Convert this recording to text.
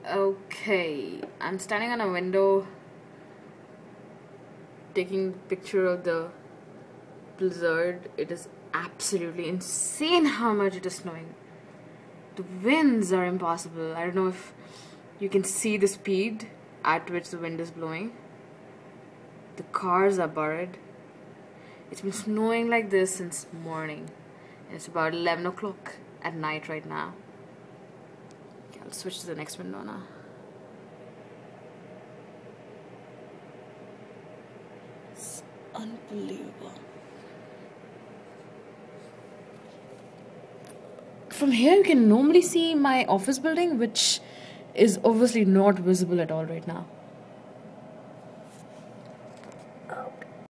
Okay, I'm standing on a window taking a picture of the blizzard. It is absolutely insane how much it is snowing. The winds are impossible. I don't know if you can see the speed at which the wind is blowing. The cars are buried. It's been snowing like this since morning. It's about 11 o'clock at night right now. Okay, I'll switch to the next window now. It's unbelievable. From here you can normally see my office building, which is obviously not visible at all right now.